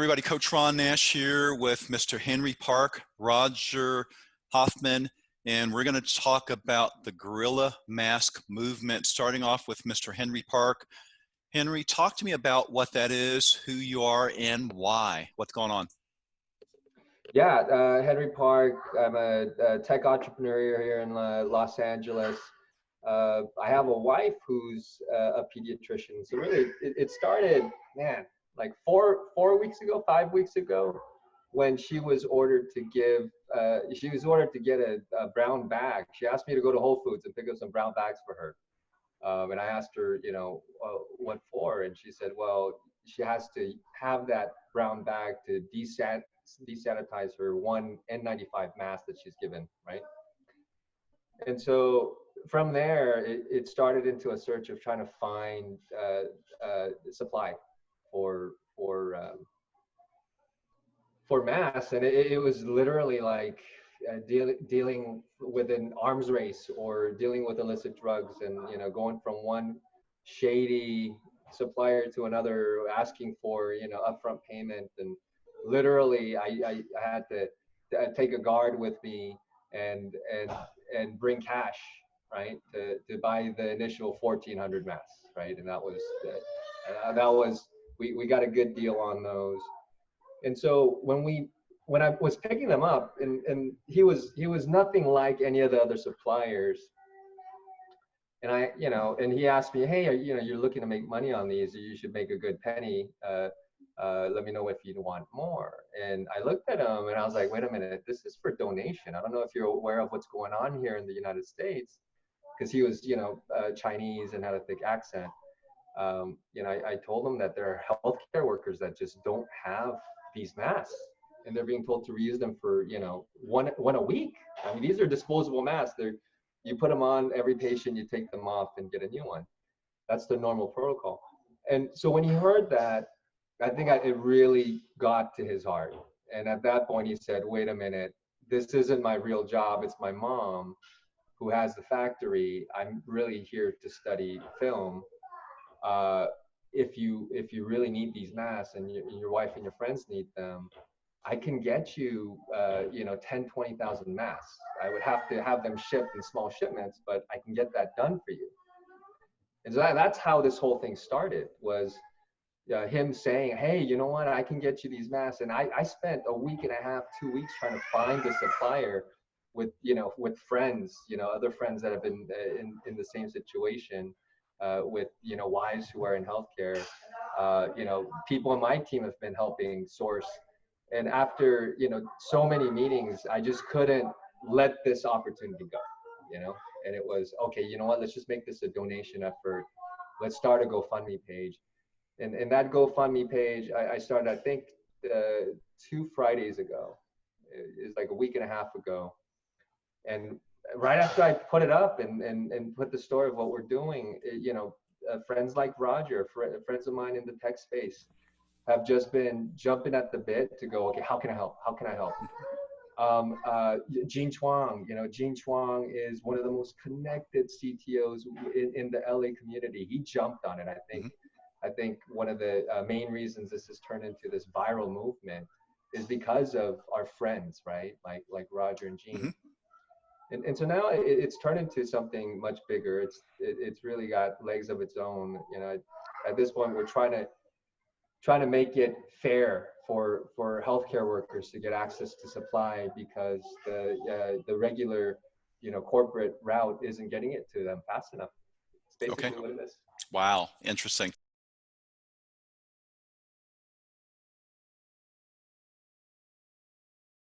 everybody. Coach Ron Nash here with Mr. Henry Park, Roger Hoffman, and we're going to talk about the Guerrilla Mask Movement, starting off with Mr. Henry Park. Henry, talk to me about what that is, who you are, and why. What's going on? Yeah, Henry Park. I'm a tech entrepreneur here in Los Angeles. I have a wife who's a pediatrician. So really, it started, man, like 5 weeks ago, when she was ordered to get a brown bag. She asked me to go to Whole Foods and pick up some brown bags for her. And I asked her, what for? And she said, well, she has to have that brown bag to desanitize her one N95 mask that she's given, right? And so from there, it started into a search of trying to find supply for masks, and it was literally like dealing with an arms race or dealing with illicit drugs, and going from one shady supplier to another, asking for upfront payment, and literally I had to take a guard with me and bring cash, right, to buy the initial 1,400 masks, right, and that was we got a good deal on those. And so when I was picking them up, and he was nothing like any of the other suppliers, and and he asked me, hey, you're looking to make money on these, you should make a good penny. Let me know if you want more. And I looked at him and I was like, wait a minute, this is for donation. I don't know if you're aware of what's going on here in the United States, because he was Chinese and had a thick accent. I told him that there are healthcare workers that just don't have these masks, and they're being told to reuse them for one a week. I mean, these are disposable masks. You put them on every patient, you take them off and get a new one. That's the normal protocol. And so when he heard that, I think it really got to his heart. And at that point, he said, wait a minute, this isn't my real job. It's my mom who has the factory. I'm really here to study film. If you really need these masks, and your wife and your friends need them, I can get you 10, 20,000 masks. I would have to have them shipped in small shipments, but I can get that done for you. And so that's how this whole thing started, was him saying, hey, you know what, I can get you these masks. And I spent a week and a half, 2 weeks trying to find a supplier with friends, other friends that have been in the same situation, with wives who are in healthcare. People in my team have been helping source. And after so many meetings, I just couldn't let this opportunity go. And it was, okay, you know what, let's just make this a donation effort. Let's start a GoFundMe page. And that GoFundMe page, I started, I think, 2 Fridays ago. It's like a week and a half ago. And right after I put it up and put the story of what we're doing, friends like Roger, friends of mine in the tech space, have just been jumping at the bit to go, okay, how can I help? How can I help? Gene Chuang, Gene Chuang is one of the most connected CTOs in the LA community. He jumped on it. I think one of the main reasons this has turned into this viral movement is because of our friends, right? Like Roger and Gene. And so now it's turned into something much bigger. It's really got legs of its own. At this point, we're trying to make it fair for healthcare workers to get access to supply, because the regular corporate route isn't getting it to them fast enough. It's basically what it is. Wow, interesting.